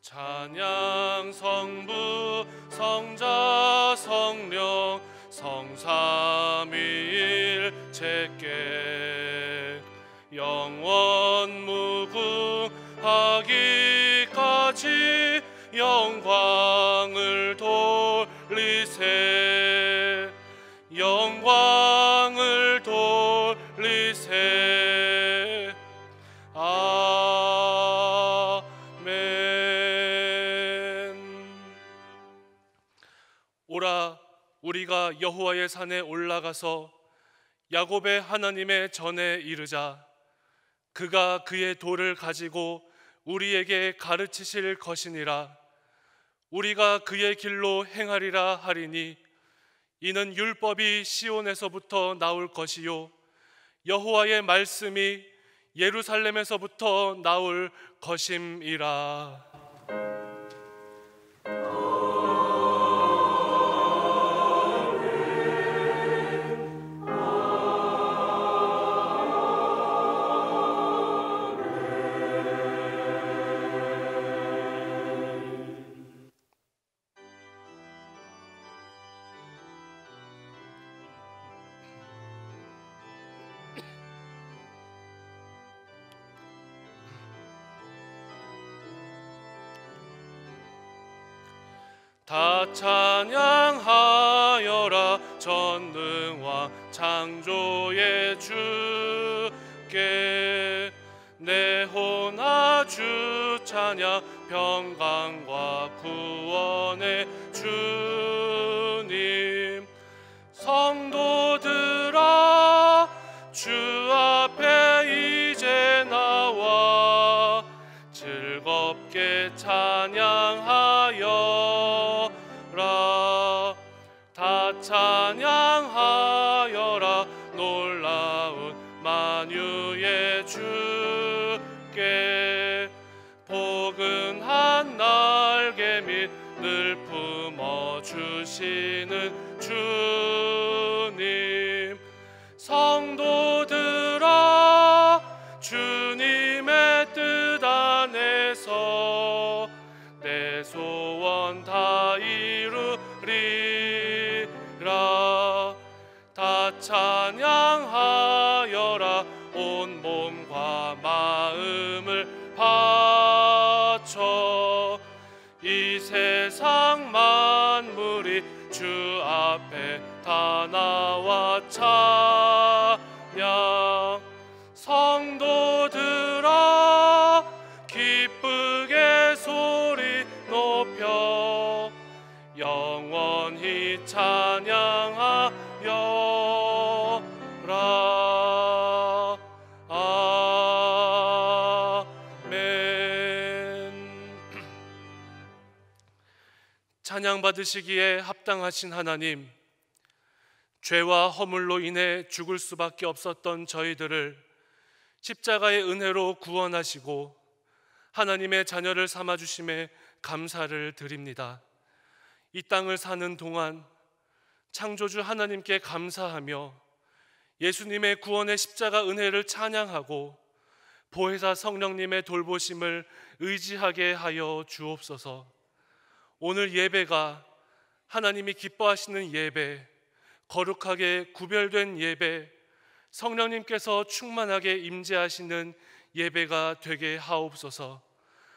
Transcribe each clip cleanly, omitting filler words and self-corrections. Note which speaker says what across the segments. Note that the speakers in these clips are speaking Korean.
Speaker 1: 찬양 성부 성자 성령 성삼위일체께 영원 무궁하기까지 영광을 돌리세 영광을 돌리세. 오라, 우리가 여호와의 산에 올라가서 야곱의 하나님의 전에 이르자. 그가 그의 도를 가지고 우리에게 가르치실 것이니라. 우리가 그의 길로 행하리라 하리니 이는 율법이 시온에서부터 나올 것이요 여호와의 말씀이 예루살렘에서부터 나올 것임이라. 다 찬양하여라 전능왕 창조의 주께. 내 혼아 주 찬양 평강과 구원의 주님. 성도들아 주 앞에 이제 나와 즐겁게 찬양하여 다 찬양하여라 놀라운 만유의 주께. 포근한 날개 및 늘 품어주시는 주님. 성도들아 주님의 뜻 안에서 내 소원 다 이루리라. 다 찬양하여라 온 몸과 마음을 바쳐. 이 세상 만물이 주 앞에 다 나와 찬양. 성도들아 기쁘게 소리 높여 영원히 찬양하여라. 아멘. 찬양 받으시기에 합당하신 하나님, 죄와 허물로 인해 죽을 수밖에 없었던 저희들을 십자가의 은혜로 구원하시고 하나님의 자녀를 삼아주심에 감사를 드립니다. 이 땅을 사는 동안 창조주 하나님께 감사하며 예수님의 구원의 십자가 은혜를 찬양하고 보혜사 성령님의 돌보심을 의지하게 하여 주옵소서. 오늘 예배가 하나님이 기뻐하시는 예배, 거룩하게 구별된 예배, 성령님께서 충만하게 임재하시는 예배가 되게 하옵소서.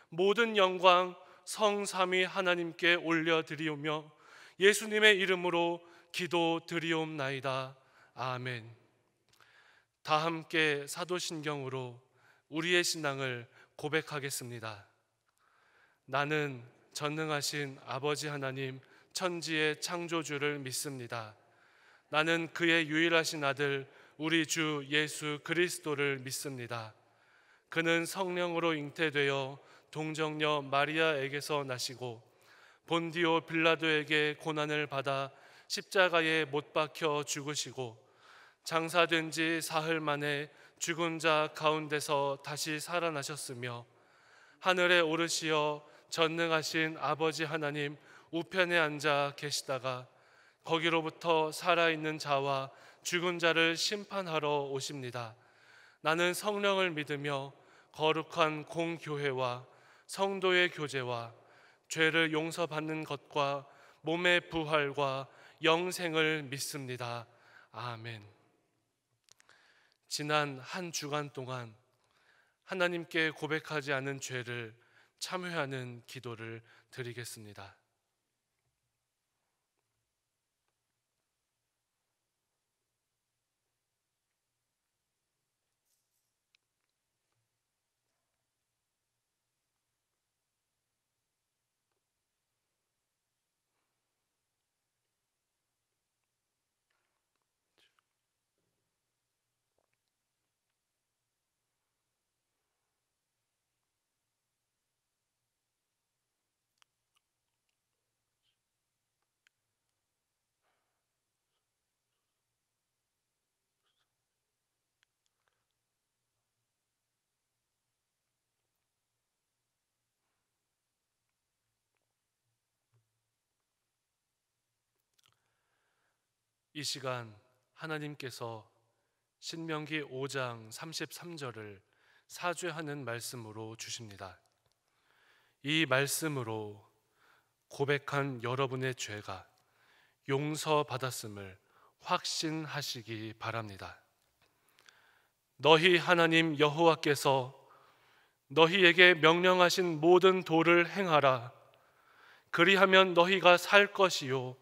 Speaker 1: 모든 영광 성삼위 하나님께 올려드리오며 예수님의 이름으로 기도드리옵나이다. 아멘. 다 함께 사도신경으로 우리의 신앙을 고백하겠습니다. 나는 전능하신 아버지 하나님 천지의 창조주를 믿습니다. 나는 그의 유일하신 아들 우리 주 예수 그리스도를 믿습니다. 그는 성령으로 잉태되어 동정녀 마리아에게서 나시고 본디오 빌라도에게 고난을 받아 십자가에 못 박혀 죽으시고 장사된 지 사흘 만에 죽은 자 가운데서 다시 살아나셨으며 하늘에 오르시어 전능하신 아버지 하나님 우편에 앉아 계시다가 거기로부터 살아있는 자와 죽은 자를 심판하러 오십니다. 나는 성령을 믿으며 거룩한 공교회와 성도의 교제와 죄를 용서받는 것과 몸의 부활과 영생을 믿습니다. 아멘. 지난 한 주간 동안 하나님께 고백하지 않은 죄를 참회하는 기도를 드리겠습니다. 이 시간 하나님께서 신명기 5장 33절을 사죄하는 말씀으로 주십니다. 이 말씀으로 고백한 여러분의 죄가 용서받았음을 확신하시기 바랍니다. 너희 하나님 여호와께서 너희에게 명령하신 모든 도를 행하라. 그리하면 너희가 살 것이요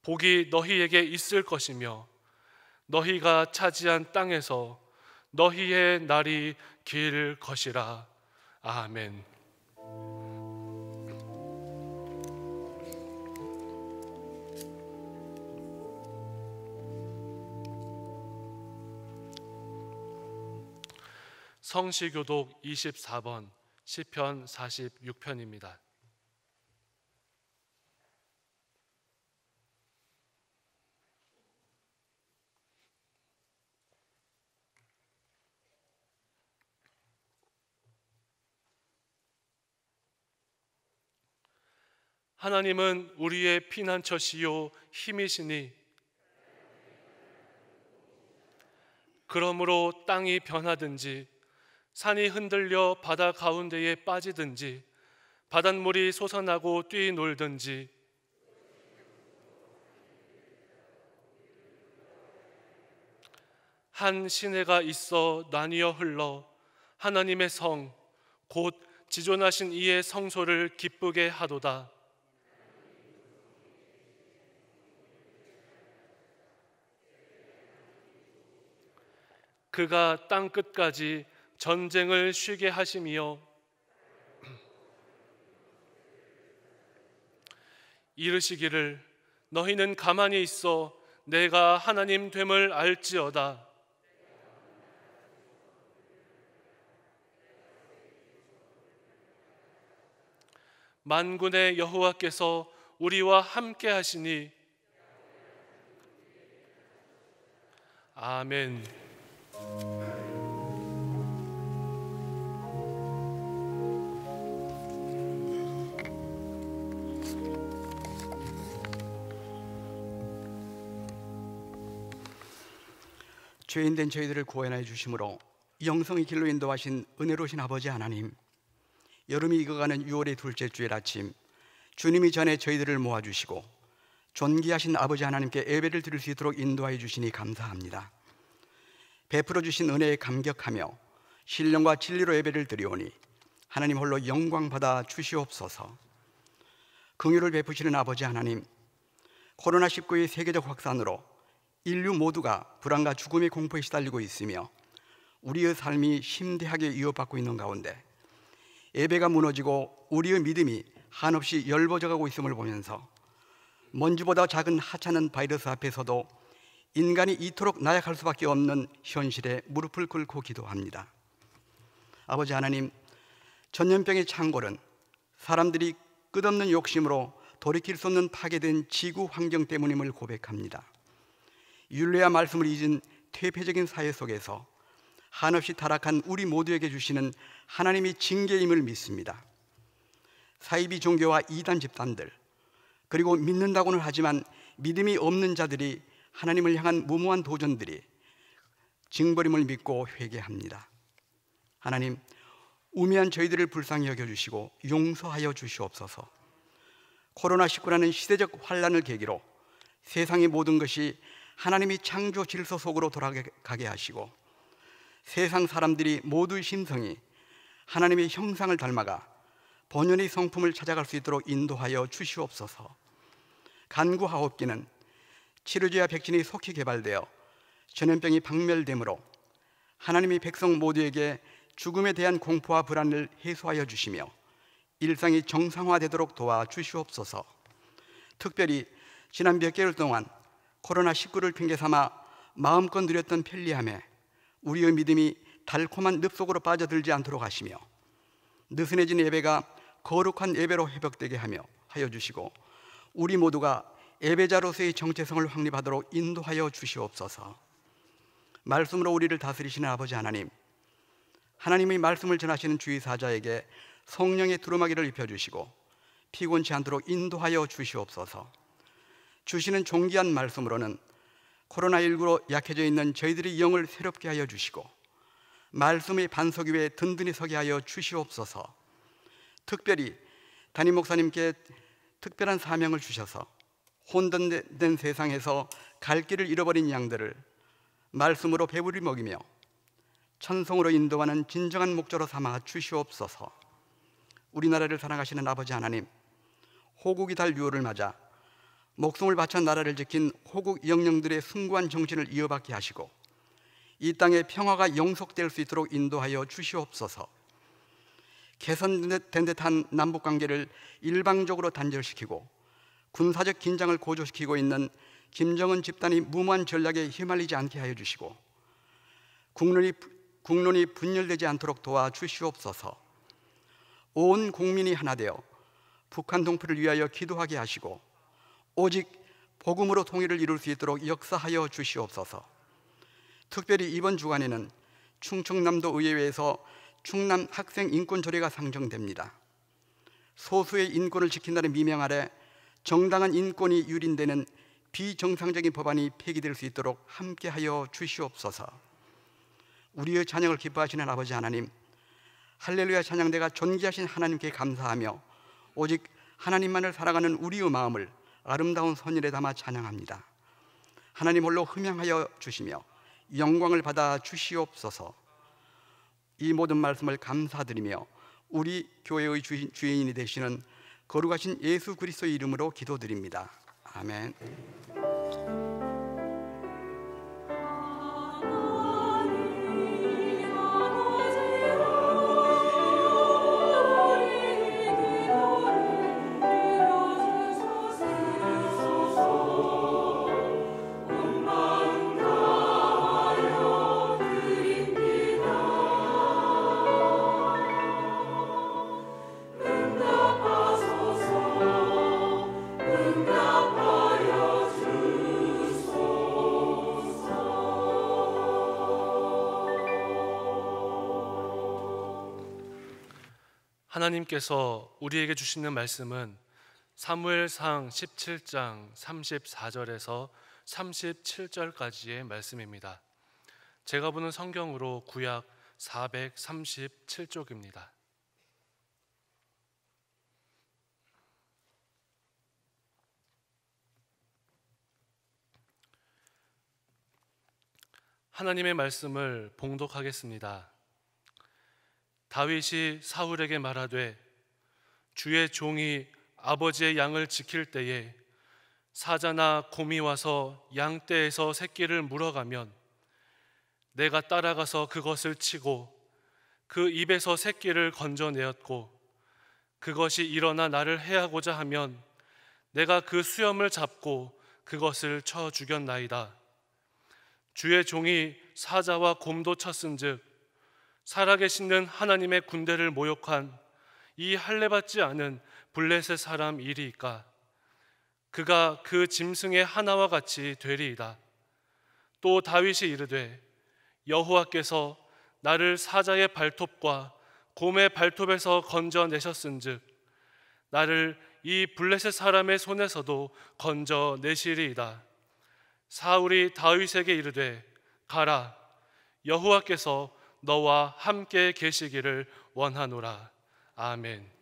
Speaker 1: 복이 너희에게 있을 것이며 너희가 차지한 땅에서 너희의 날이 길 것이라. 아멘. 성시교독 24번 시편 46편입니다. 하나님은 우리의 피난처시요 힘이시니 그러므로 땅이 변하든지 산이 흔들려 바다 가운데에 빠지든지 바닷물이 솟아나고 뛰놀든지 한 시내가 있어 나뉘어 흘러 하나님의 성 곧 지존하신 이의 성소를 기쁘게 하도다. 그가 땅 끝까지 전쟁을 쉬게 하심이요 이르시기를 너희는 가만히 있어 내가 하나님 됨을 알지어다. 만군의 여호와께서 우리와 함께 하시니 아멘.
Speaker 2: 죄인된 저희들을 구원해 주심으로 영성의 길로 인도하신 은혜로우신 아버지 하나님, 여름이 익어가는 6월의 둘째 주일 아침, 주님이 전에 저희들을 모아주시고 존귀하신 아버지 하나님께 예배를 드릴 수 있도록 인도하여 주시니 감사합니다. 베풀어 주신 은혜에 감격하며 신령과 진리로 예배를 드리오니 하나님 홀로 영광 받아 주시옵소서. 긍휼을 베푸시는 아버지 하나님, 코로나19의 세계적 확산으로 인류 모두가 불안과 죽음의 공포에 시달리고 있으며 우리의 삶이 심대하게 위협받고 있는 가운데 예배가 무너지고 우리의 믿음이 한없이 열버져가고 있음을 보면서 먼지보다 작은 하찮은 바이러스 앞에서도 인간이 이토록 나약할 수밖에 없는 현실에 무릎을 꿇고 기도합니다. 아버지 하나님, 전염병의 창궐은 사람들이 끝없는 욕심으로 돌이킬 수 없는 파괴된 지구 환경 때문임을 고백합니다. 율례와 말씀을 잊은 퇴폐적인 사회 속에서 한없이 타락한 우리 모두에게 주시는 하나님의 징계임을 믿습니다. 사이비 종교와 이단 집단들, 그리고 믿는다고는 하지만 믿음이 없는 자들이 하나님을 향한 무모한 도전들이 징벌임을 믿고 회개합니다. 하나님, 우매한 저희들을 불쌍히 여겨주시고 용서하여 주시옵소서. 코로나19라는 시대적 환란을 계기로 세상의 모든 것이 하나님이 창조 질서 속으로 돌아가게 하시고 세상 사람들이 모두 심성이 하나님의 형상을 닮아가 본연의 성품을 찾아갈 수 있도록 인도하여 주시옵소서. 간구하옵기는 치료제와 백신이 속히 개발되어 전염병이 박멸되므로 하나님의 백성 모두에게 죽음에 대한 공포와 불안을 해소하여 주시며 일상이 정상화되도록 도와주시옵소서. 특별히 지난 몇 개월 동안 코로나19를 핑계 삼아 마음껏 누렸던 편리함에 우리의 믿음이 달콤한 늪속으로 빠져들지 않도록 하시며 느슨해진 예배가 거룩한 예배로 회복되게 하여 주시고 우리 모두가 예배자로서의 정체성을 확립하도록 인도하여 주시옵소서. 말씀으로 우리를 다스리시는 아버지 하나님, 하나님의 말씀을 전하시는 주의사자에게 성령의 두루마기를 입혀주시고 피곤치 않도록 인도하여 주시옵소서. 주시는 존귀한 말씀으로는 코로나19로 약해져 있는 저희들의 영을 새롭게 하여 주시고 말씀의 반석 위에 든든히 서게 하여 주시옵소서. 특별히 담임 목사님께 특별한 사명을 주셔서 혼돈된 세상에서 갈 길을 잃어버린 양들을 말씀으로 배부리 먹이며 천성으로 인도하는 진정한 목자로 삼아 주시옵소서. 우리나라를 사랑하시는 아버지 하나님, 호국이 달 6월을 맞아 목숨을 바쳐 나라를 지킨 호국 영령들의 숭고한 정신을 이어받게 하시고 이 땅에 평화가 영속될 수 있도록 인도하여 주시옵소서. 개선된 듯한 남북관계를 일방적으로 단절시키고 군사적 긴장을 고조시키고 있는 김정은 집단이 무모한 전략에 휘말리지 않게 하여 주시고 국론이 분열되지 않도록 도와주시옵소서. 온 국민이 하나 되어 북한 동포를 위하여 기도하게 하시고 오직 복음으로 통일을 이룰 수 있도록 역사하여 주시옵소서. 특별히 이번 주간에는 충청남도 의회에서 충남 학생 인권 조례가 상정됩니다. 소수의 인권을 지킨다는 미명 아래 정당한 인권이 유린되는 비정상적인 법안이 폐기될 수 있도록 함께하여 주시옵소서. 우리의 찬양을 기뻐하시는 아버지 하나님, 할렐루야 찬양대가 존귀하신 하나님께 감사하며 오직 하나님만을 살아가는 우리의 마음을 아름다운 선율에 담아 찬양합니다. 하나님 홀로 흠양하여 주시며 영광을 받아 주시옵소서. 이 모든 말씀을 감사드리며 우리 교회의 주인이 되시는 거룩하신 예수 그리스도의 이름으로 기도드립니다. 아멘.
Speaker 1: 하나님께서 우리에게 주시는 말씀은 사무엘상 17장 34절에서 37절까지의 말씀입니다. 제가 보는 성경으로 구약 437쪽입니다. 하나님의 말씀을 봉독하겠습니다. 다윗이 사울에게 말하되 주의 종이 아버지의 양을 지킬 때에 사자나 곰이 와서 양떼에서 새끼를 물어가면 내가 따라가서 그것을 치고 그 입에서 새끼를 건져내었고 그것이 일어나 나를 해하고자 하면 내가 그 수염을 잡고 그것을 쳐 죽였나이다. 주의 종이 사자와 곰도 쳤은즉 살아계시는 하나님의 군대를 모욕한 이 할례받지 않은 블레셋 사람 이리이까. 그가 그 짐승의 하나와 같이 되리이다. 또 다윗이 이르되 여호와께서 나를 사자의 발톱과 곰의 발톱에서 건져내셨은즉 나를 이 블레셋 사람의 손에서도 건져내시리이다. 사울이 다윗에게 이르되 가라, 여호와께서 너와 함께 계시기를 원하노라. 아멘.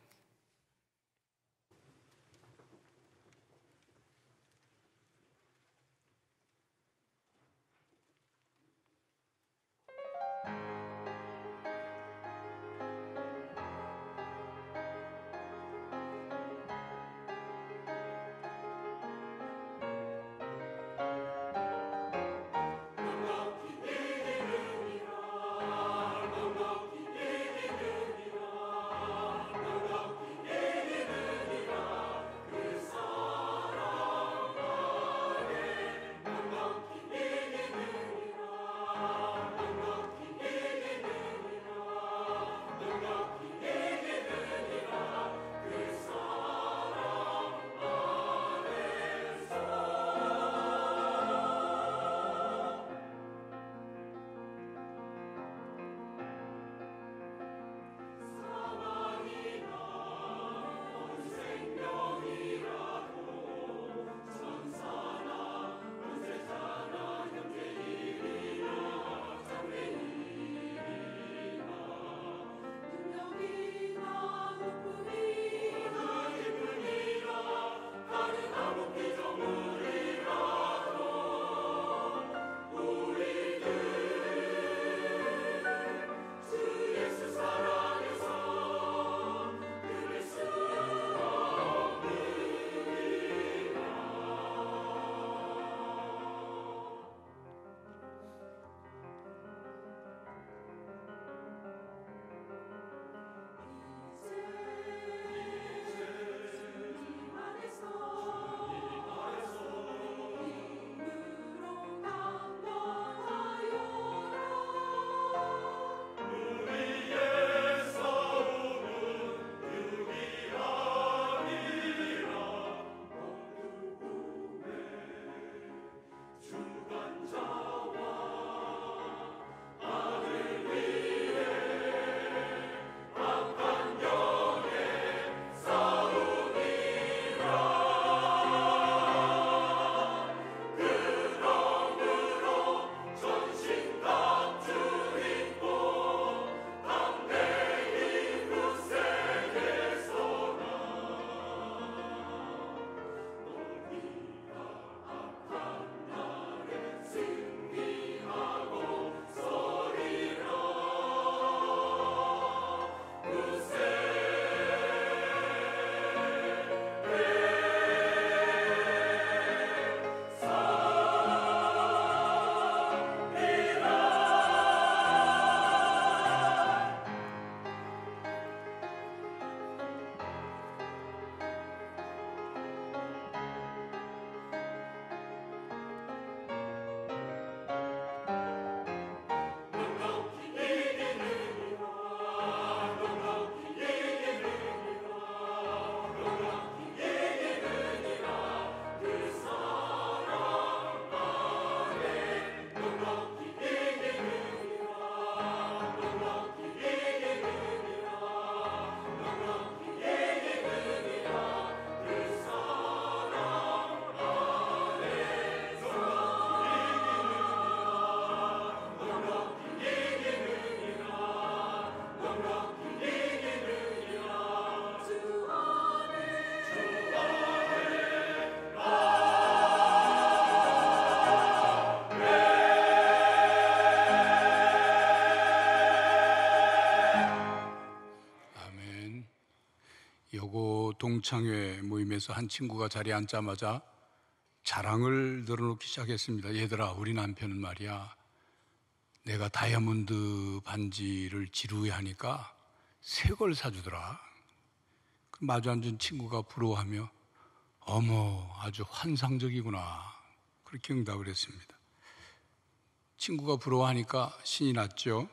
Speaker 3: 동창회 모임에서 한 친구가 자리에 앉자마자 자랑을 늘어놓기 시작했습니다. 얘들아, 우리 남편은 말이야, 내가 다이아몬드 반지를 지루해 하니까 새 걸 사주더라. 그 마주 앉은 친구가 부러워하며 어머, 아주 환상적이구나, 그렇게 응답을 했습니다. 친구가 부러워하니까 신이 났죠.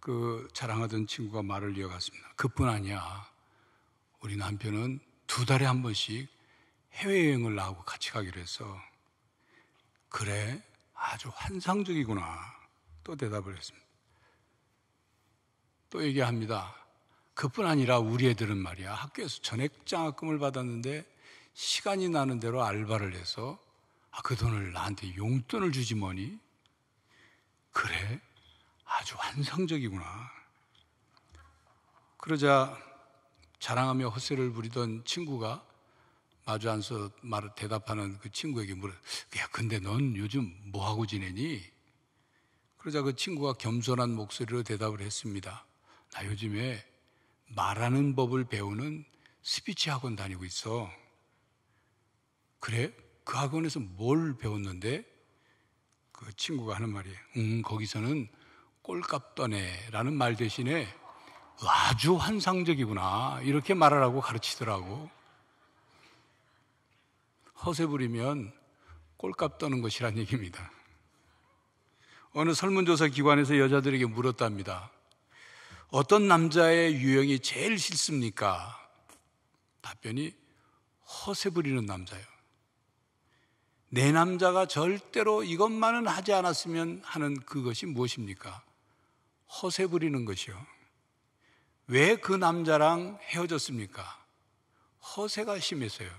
Speaker 3: 그 자랑하던 친구가 말을 이어갔습니다. 그뿐 아니야, 우리 남편은 2달에 한 번씩 해외여행을 나하고 같이 가기로 했어. 그래, 아주 환상적이구나, 또 대답을 했습니다. 또 얘기합니다. 그뿐 아니라 우리 애들은 말이야, 학교에서 전액장학금을 받았는데 시간이 나는 대로 알바를 해서 그 돈을 나한테 용돈을 주지 뭐니. 그래, 아주 환상적이구나. 그러자 자랑하며 헛소리를 부리던 친구가 마주 앉아서 대답하는 그 친구에게 물어, 야, 근데 넌 요즘 뭐하고 지내니? 그러자 그 친구가 겸손한 목소리로 대답을 했습니다. 나 요즘에 말하는 법을 배우는 스피치 학원 다니고 있어. 그래? 그 학원에서 뭘 배웠는데? 그 친구가 하는 말이, 거기서는 꼴값 떠네 라는 말 대신에 아주 환상적이구나 이렇게 말하라고 가르치더라고. 허세 부리면 꼴값 떠는 것이란 얘기입니다. 어느 설문조사 기관에서 여자들에게 물었답니다. 어떤 남자의 유형이 제일 싫습니까? 답변이 허세 부리는 남자예요. 내 남자가 절대로 이것만은 하지 않았으면 하는 그것이 무엇입니까? 허세 부리는 것이요. 왜 그 남자랑 헤어졌습니까? 허세가 심해서요.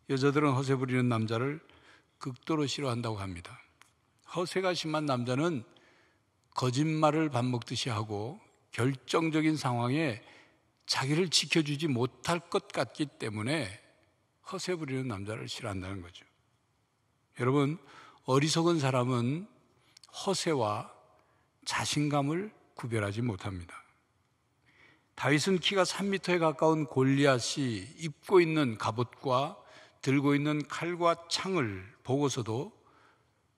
Speaker 3: 여자들은 허세 부리는 남자를 극도로 싫어한다고 합니다. 허세가 심한 남자는 거짓말을 밥 먹듯이 하고 결정적인 상황에 자기를 지켜주지 못할 것 같기 때문에 허세 부리는 남자를 싫어한다는 거죠. 여러분, 어리석은 사람은 허세와 자신감을 구별하지 못합니다. 다윗은 키가 3m에 가까운 골리앗이 입고 있는 갑옷과 들고 있는 칼과 창을 보고서도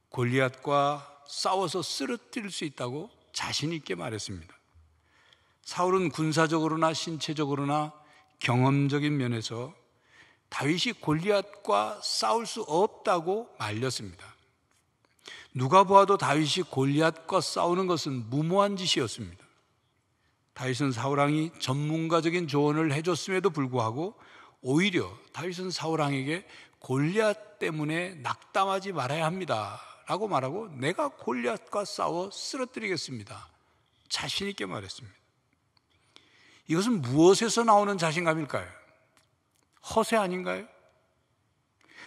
Speaker 3: 골리앗과 싸워서 쓰러뜨릴 수 있다고 자신 있게 말했습니다. 사울은 군사적으로나 신체적으로나 경험적인 면에서 다윗이 골리앗과 싸울 수 없다고 말렸습니다. 누가 보아도 다윗이 골리앗과 싸우는 것은 무모한 짓이었습니다. 다윗은 사울왕이 전문가적인 조언을 해줬음에도 불구하고 오히려 다윗은 사울왕에게 골리앗 때문에 낙담하지 말아야 합니다 라고 말하고 내가 골리앗과 싸워 쓰러뜨리겠습니다 자신 있게 말했습니다. 이것은 무엇에서 나오는 자신감일까요? 허세 아닌가요?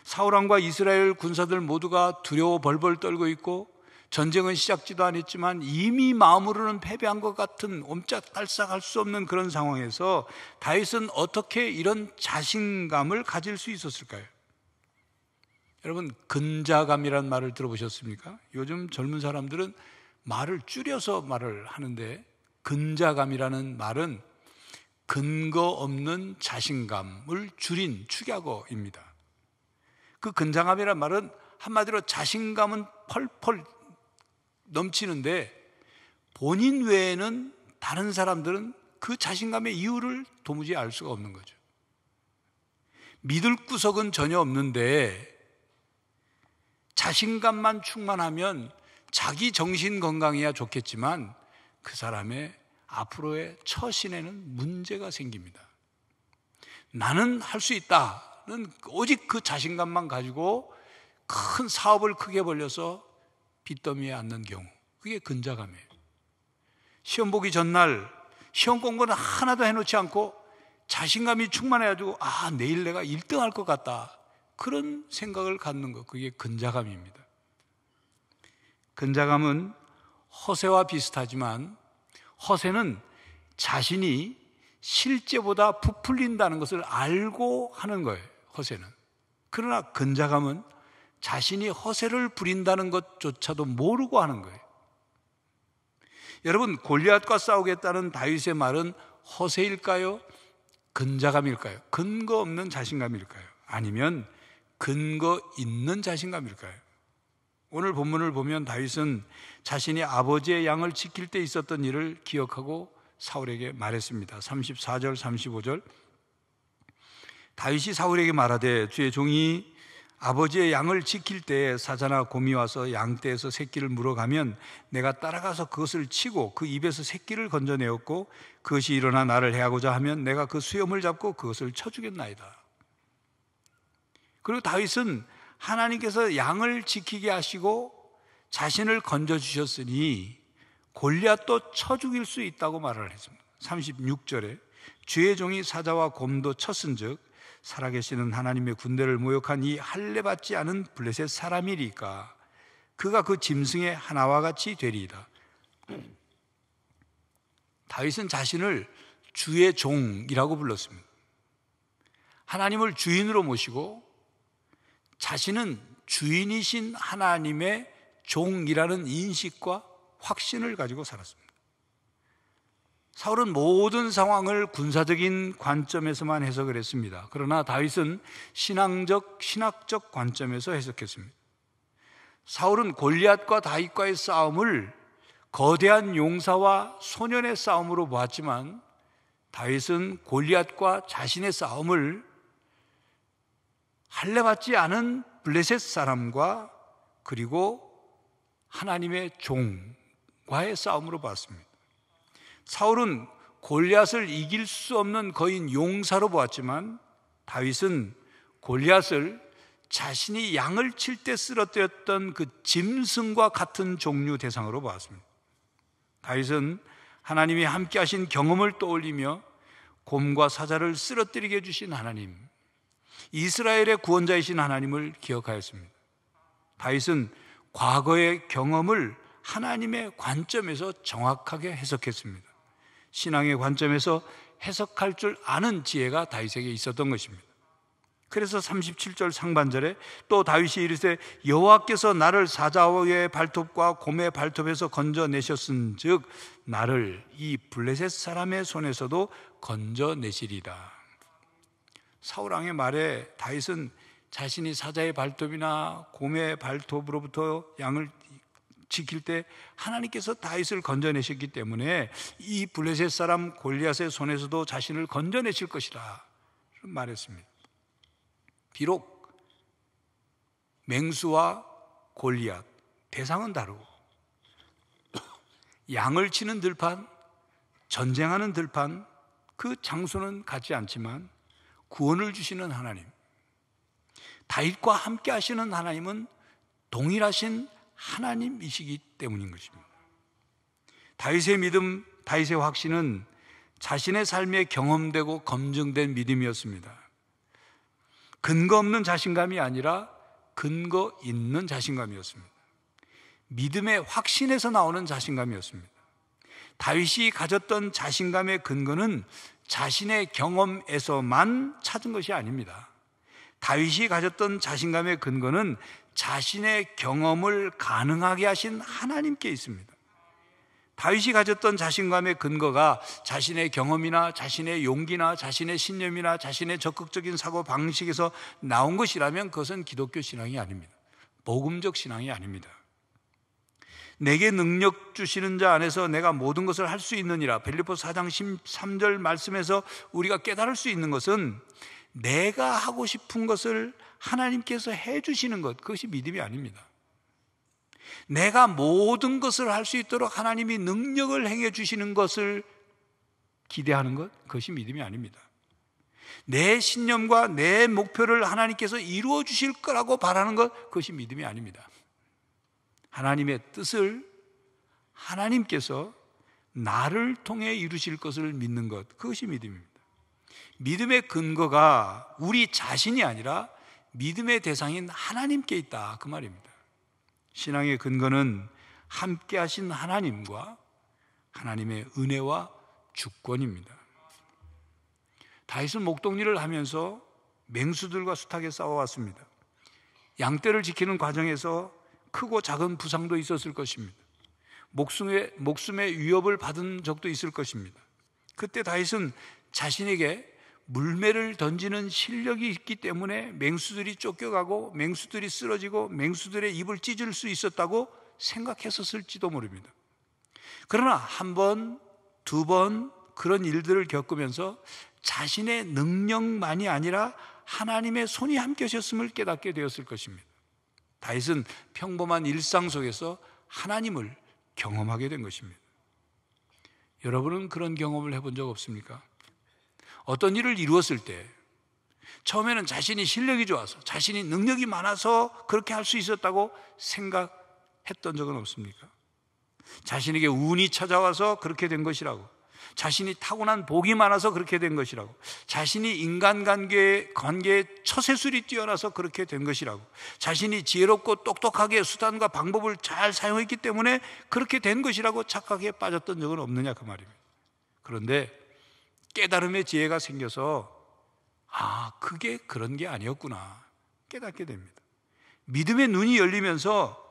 Speaker 3: 사울왕과 이스라엘 군사들 모두가 두려워 벌벌 떨고 있고 전쟁은 시작지도 않았지만 이미 마음으로는 패배한 것 같은 옴짝달싹할 수 없는 그런 상황에서 다윗은 어떻게 이런 자신감을 가질 수 있었을까요? 여러분, 근자감이라는 말을 들어보셨습니까? 요즘 젊은 사람들은 말을 줄여서 말을 하는데 근자감이라는 말은 근거 없는 자신감을 줄인 축약어입니다. 그 근자감이라는 말은 한마디로 자신감은 펄펄 넘치는데 본인 외에는 다른 사람들은 그 자신감의 이유를 도무지 알 수가 없는 거죠. 믿을 구석은 전혀 없는데 자신감만 충만하면 자기 정신 건강이야 좋겠지만 그 사람의 앞으로의 처신에는 문제가 생깁니다. 나는 할 수 있다는 오직 그 자신감만 가지고 큰 사업을 크게 벌려서 빚더미에 앉는 경우, 그게 근자감이에요. 시험 보기 전날 시험 공부는 하나도 해놓지 않고 자신감이 충만해가지고 내일 내가 1등 할 것 같다, 그런 생각을 갖는 것, 그게 근자감입니다. 근자감은 허세와 비슷하지만 허세는 자신이 실제보다 부풀린다는 것을 알고 하는 거예요. 허세는. 그러나 근자감은 자신이 허세를 부린다는 것조차도 모르고 하는 거예요. 여러분, 골리앗과 싸우겠다는 다윗의 말은 허세일까요? 근자감일까요? 근거 없는 자신감일까요? 아니면 근거 있는 자신감일까요? 오늘 본문을 보면 다윗은 자신이 아버지의 양을 지킬 때 있었던 일을 기억하고 사울에게 말했습니다. 34절 35절 다윗이 사울에게 말하되 주의 종이 아버지의 양을 지킬 때 사자나 곰이 와서 양떼에서 새끼를 물어가면 내가 따라가서 그것을 치고 그 입에서 새끼를 건져내었고 그것이 일어나 나를 해하고자 하면 내가 그 수염을 잡고 그것을 쳐주겠나이다. 그리고 다윗은 하나님께서 양을 지키게 하시고 자신을 건져주셨으니 골리앗도 쳐 죽일 수 있다고 말을 했습니다. 36절에 주의 종이 사자와 곰도 쳤은즉 살아계시는 하나님의 군대를 모욕한 이 할례받지 않은 블레셋 사람이리까 그가 그 짐승의 하나와 같이 되리이다. 다윗은 자신을 주의 종이라고 불렀습니다. 하나님을 주인으로 모시고 자신은 주인이신 하나님의 종이라는 인식과 확신을 가지고 살았습니다. 사울은 모든 상황을 군사적인 관점에서만 해석을 했습니다. 그러나 다윗은 신학적 관점에서 해석했습니다. 사울은 골리앗과 다윗과의 싸움을 거대한 용사와 소년의 싸움으로 보았지만 다윗은 골리앗과 자신의 싸움을 할례받지 않은 블레셋 사람과 그리고 하나님의 종과의 싸움으로 봤습니다. 사울은 골리앗을 이길 수 없는 거인 용사로 보았지만 다윗은 골리앗을 자신이 양을 칠 때 쓰러뜨렸던 그 짐승과 같은 종류 대상으로 보았습니다. 다윗은 하나님이 함께 하신 경험을 떠올리며 곰과 사자를 쓰러뜨리게 해주신 하나님, 이스라엘의 구원자이신 하나님을 기억하였습니다. 다윗은 과거의 경험을 하나님의 관점에서 정확하게 해석했습니다. 신앙의 관점에서 해석할 줄 아는 지혜가 다윗에게 있었던 것입니다. 그래서 37절 상반절에 또 다윗이 이르되 여호와께서 나를 사자의 발톱과 곰의 발톱에서 건져내셨은즉 나를 이 블레셋 사람의 손에서도 건져내시리라. 사울 왕의 말에 다윗은 자신이 사자의 발톱이나 곰의 발톱으로부터 양을 지킬 때 하나님께서 다윗을 건져내셨기 때문에 이 블레셋 사람 골리앗의 손에서도 자신을 건져내실 것이라 말했습니다. 비록 맹수와 골리앗 대상은 다르고 양을 치는 들판, 전쟁하는 들판, 그 장소는 같지 않지만 구원을 주시는 하나님, 다윗과 함께 하시는 하나님은 동일하신 하나님이시기 때문인 것입니다. 다윗의 믿음, 다윗의 확신은 자신의 삶에 경험되고 검증된 믿음이었습니다. 근거 없는 자신감이 아니라 근거 있는 자신감이었습니다. 믿음의 확신에서 나오는 자신감이었습니다. 다윗이 가졌던 자신감의 근거는 자신의 경험에서만 찾은 것이 아닙니다. 다윗이 가졌던 자신감의 근거는 자신의 경험을 가능하게 하신 하나님께 있습니다. 다윗이 가졌던 자신감의 근거가 자신의 경험이나 자신의 용기나 자신의 신념이나 자신의 적극적인 사고 방식에서 나온 것이라면 그것은 기독교 신앙이 아닙니다. 복음적 신앙이 아닙니다. 내게 능력 주시는 자 안에서 내가 모든 것을 할 수 있느니라. 빌립보서 4장 13절 말씀에서 우리가 깨달을 수 있는 것은 내가 하고 싶은 것을 하나님께서 해주시는 것, 그것이 믿음이 아닙니다. 내가 모든 것을 할 수 있도록 하나님이 능력을 행해 주시는 것을 기대하는 것, 그것이 믿음이 아닙니다. 내 신념과 내 목표를 하나님께서 이루어 주실 거라고 바라는 것, 그것이 믿음이 아닙니다. 하나님의 뜻을 하나님께서 나를 통해 이루실 것을 믿는 것, 그것이 믿음입니다. 믿음의 근거가 우리 자신이 아니라 믿음의 대상인 하나님께 있다, 그 말입니다. 신앙의 근거는 함께 하신 하나님과 하나님의 은혜와 주권입니다. 다윗은 목동일을 하면서 맹수들과 숱하게 싸워왔습니다. 양떼를 지키는 과정에서 크고 작은 부상도 있었을 것입니다. 목숨의 위협을 받은 적도 있을 것입니다. 그때 다윗은 자신에게 물매를 던지는 실력이 있기 때문에 맹수들이 쫓겨가고 맹수들이 쓰러지고 맹수들의 입을 찢을 수 있었다고 생각했었을지도 모릅니다. 그러나 한 번, 두 번 그런 일들을 겪으면서 자신의 능력만이 아니라 하나님의 손이 함께 하셨음을 깨닫게 되었을 것입니다. 다윗은 평범한 일상 속에서 하나님을 경험하게 된 것입니다. 여러분은 그런 경험을 해본 적 없습니까? 어떤 일을 이루었을 때 처음에는 자신이 실력이 좋아서 자신이 능력이 많아서 그렇게 할 수 있었다고 생각했던 적은 없습니까? 자신에게 운이 찾아와서 그렇게 된 것이라고, 자신이 타고난 복이 많아서 그렇게 된 것이라고, 자신이 인간관계에 처세술이 뛰어나서 그렇게 된 것이라고, 자신이 지혜롭고 똑똑하게 수단과 방법을 잘 사용했기 때문에 그렇게 된 것이라고 착각에 빠졌던 적은 없느냐 그 말입니다. 그런데 깨달음의 지혜가 생겨서 그게 그런 게 아니었구나 깨닫게 됩니다. 믿음의 눈이 열리면서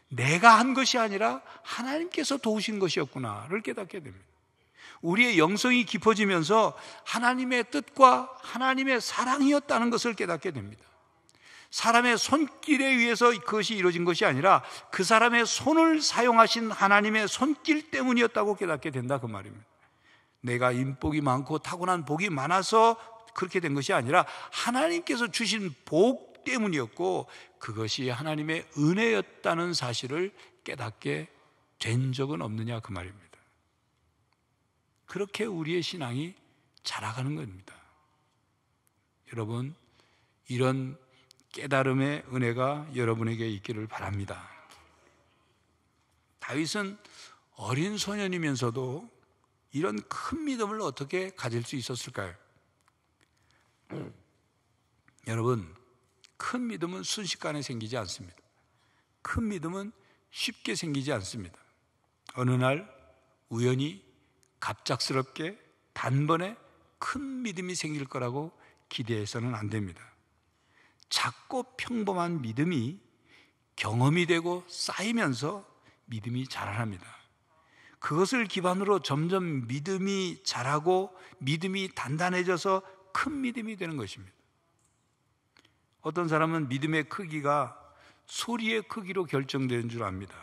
Speaker 3: 내가 한 것이 아니라 하나님께서 도우신 것이었구나를 깨닫게 됩니다. 우리의 영성이 깊어지면서 하나님의 뜻과 하나님의 사랑이었다는 것을 깨닫게 됩니다. 사람의 손길에 의해서 그것이 이루어진 것이 아니라 그 사람의 손을 사용하신 하나님의 손길 때문이었다고 깨닫게 된다 그 말입니다. 내가 인복이 많고 타고난 복이 많아서 그렇게 된 것이 아니라 하나님께서 주신 복 때문이었고 그것이 하나님의 은혜였다는 사실을 깨닫게 된 적은 없느냐 그 말입니다. 그렇게 우리의 신앙이 자라가는 겁니다. 여러분, 이런 깨달음의 은혜가 여러분에게 있기를 바랍니다. 다윗은 어린 소년이면서도 이런 큰 믿음을 어떻게 가질 수 있었을까요? 여러분, 큰 믿음은 순식간에 생기지 않습니다. 큰 믿음은 쉽게 생기지 않습니다. 어느 날 우연히 갑작스럽게 단번에 큰 믿음이 생길 거라고 기대해서는 안 됩니다. 작고 평범한 믿음이 경험이 되고 쌓이면서 믿음이 자라납니다. 그것을 기반으로 점점 믿음이 자라고 믿음이 단단해져서 큰 믿음이 되는 것입니다. 어떤 사람은 믿음의 크기가 소리의 크기로 결정되는 줄 압니다.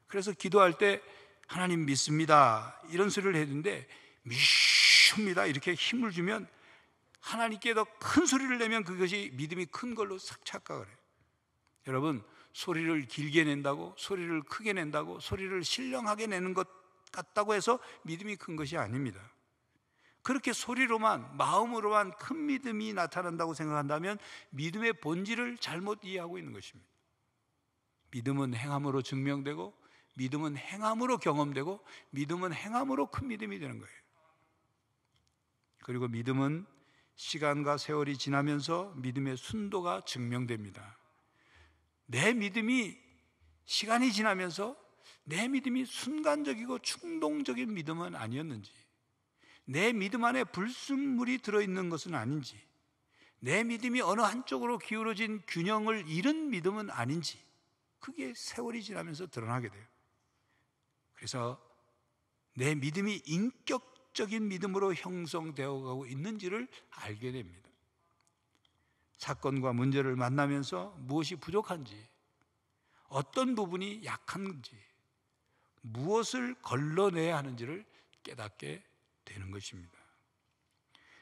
Speaker 3: 그래서 기도할 때 하나님 믿습니다 이런 소리를 해주는데 믿습니다 이렇게 힘을 주면 하나님께 더 큰 소리를 내면 그것이 믿음이 큰 걸로 싹 착각을 해요. 여러분, 소리를 길게 낸다고, 소리를 크게 낸다고, 소리를 신령하게 내는 것 같다고 해서 믿음이 큰 것이 아닙니다. 그렇게 소리로만, 마음으로만 큰 믿음이 나타난다고 생각한다면 믿음의 본질을 잘못 이해하고 있는 것입니다. 믿음은 행함으로 증명되고, 믿음은 행함으로 경험되고, 믿음은 행함으로 큰 믿음이 되는 거예요. 그리고 믿음은 시간과 세월이 지나면서 믿음의 순도가 증명됩니다. 내 믿음이 시간이 지나면서 내 믿음이 순간적이고 충동적인 믿음은 아니었는지, 내 믿음 안에 불순물이 들어있는 것은 아닌지, 내 믿음이 어느 한쪽으로 기울어진 균형을 잃은 믿음은 아닌지, 그게 세월이 지나면서 드러나게 돼요. 그래서 내 믿음이 인격적인 믿음으로 형성되어 가고 있는지를 알게 됩니다. 사건과 문제를 만나면서 무엇이 부족한지, 어떤 부분이 약한지, 무엇을 걸러내야 하는지를 깨닫게 되는 것입니다.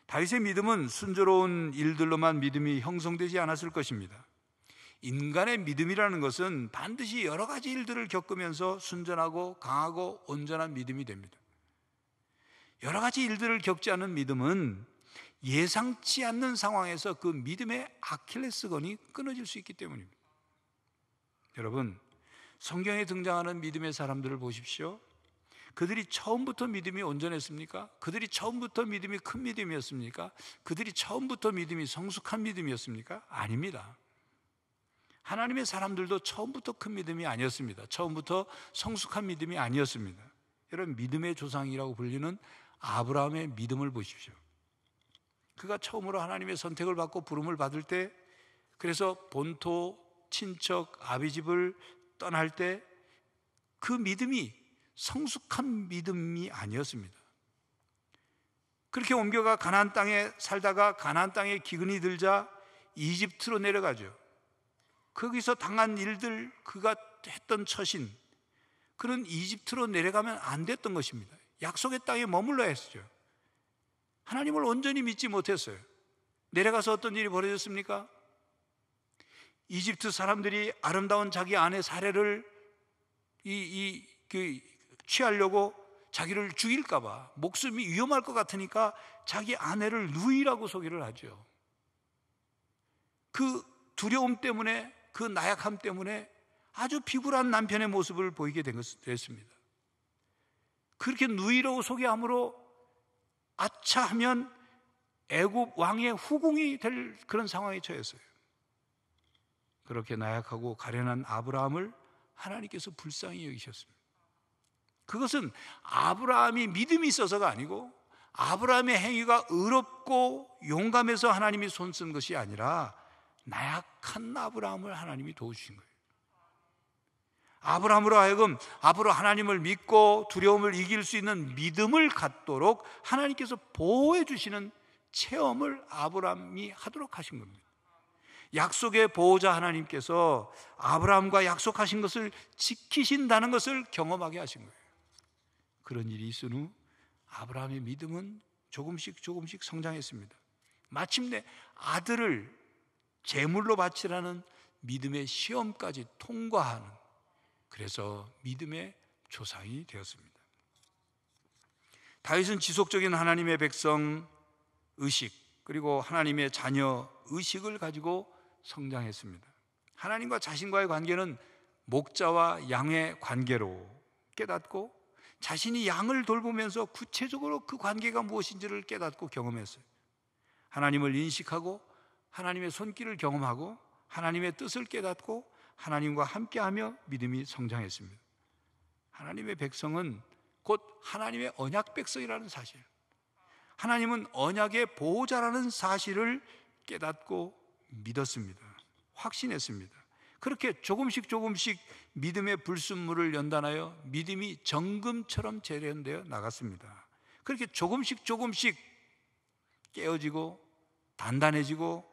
Speaker 3: 다윗의 믿음은 순조로운 일들로만 믿음이 형성되지 않았을 것입니다. 인간의 믿음이라는 것은 반드시 여러 가지 일들을 겪으면서 순전하고 강하고 온전한 믿음이 됩니다. 여러 가지 일들을 겪지 않은 믿음은 예상치 않는 상황에서 그 믿음의 아킬레스건이 끊어질 수 있기 때문입니다. 여러분, 성경에 등장하는 믿음의 사람들을 보십시오. 그들이 처음부터 믿음이 온전했습니까? 그들이 처음부터 믿음이 큰 믿음이었습니까? 그들이 처음부터 믿음이 성숙한 믿음이었습니까? 아닙니다. 하나님의 사람들도 처음부터 큰 믿음이 아니었습니다. 처음부터 성숙한 믿음이 아니었습니다. 여러분, 믿음의 조상이라고 불리는 아브라함의 믿음을 보십시오. 그가 처음으로 하나님의 선택을 받고 부름을 받을 때, 그래서 본토, 친척, 아비집을 떠날 때 그 믿음이 성숙한 믿음이 아니었습니다. 그렇게 옮겨가 가나안 땅에 살다가 가나안 땅에 기근이 들자 이집트로 내려가죠. 거기서 당한 일들, 그가 했던 처신, 그는 이집트로 내려가면 안 됐던 것입니다. 약속의 땅에 머물러야 했죠. 하나님을 온전히 믿지 못했어요. 내려가서 어떤 일이 벌어졌습니까? 이집트 사람들이 아름다운 자기 아내 사례를 취하려고 자기를 죽일까 봐, 목숨이 위험할 것 같으니까 자기 아내를 누이라고 소개를 하죠. 그 두려움 때문에, 그 나약함 때문에 아주 비굴한 남편의 모습을 보이게 됐습니다. 그렇게 누이라고 소개함으로 아차 하면 애굽 왕의 후궁이 될 그런 상황에 처했어요. 그렇게 나약하고 가련한 아브라함을 하나님께서 불쌍히 여기셨습니다. 그것은 아브라함이 믿음이 있어서가 아니고 아브라함의 행위가 의롭고 용감해서 하나님이 손쓴 것이 아니라 나약한 아브라함을 하나님이 도우신 거예요. 아브라함으로 하여금 앞으로 하나님을 믿고 두려움을 이길 수 있는 믿음을 갖도록 하나님께서 보호해 주시는 체험을 아브라함이 하도록 하신 겁니다. 약속의 보호자 하나님께서 아브라함과 약속하신 것을 지키신다는 것을 경험하게 하신 거예요. 그런 일이 있은 후 아브라함의 믿음은 조금씩 성장했습니다. 마침내 아들을 제물로 바치라는 믿음의 시험까지 통과하는, 그래서 믿음의 조상이 되었습니다. 다윗은 지속적인 하나님의 백성 의식, 그리고 하나님의 자녀 의식을 가지고 성장했습니다. 하나님과 자신과의 관계는 목자와 양의 관계로 깨닫고 자신이 양을 돌보면서 구체적으로 그 관계가 무엇인지를 깨닫고 경험했어요. 하나님을 인식하고 하나님의 손길을 경험하고 하나님의 뜻을 깨닫고 하나님과 함께하며 믿음이 성장했습니다. 하나님의 백성은 곧 하나님의 언약 백성이라는 사실, 하나님은 언약의 보호자라는 사실을 깨닫고 믿었습니다. 확신했습니다. 그렇게 조금씩 믿음의 불순물을 연단하여 믿음이 정금처럼 재련되어 나갔습니다. 그렇게 조금씩 깨어지고 단단해지고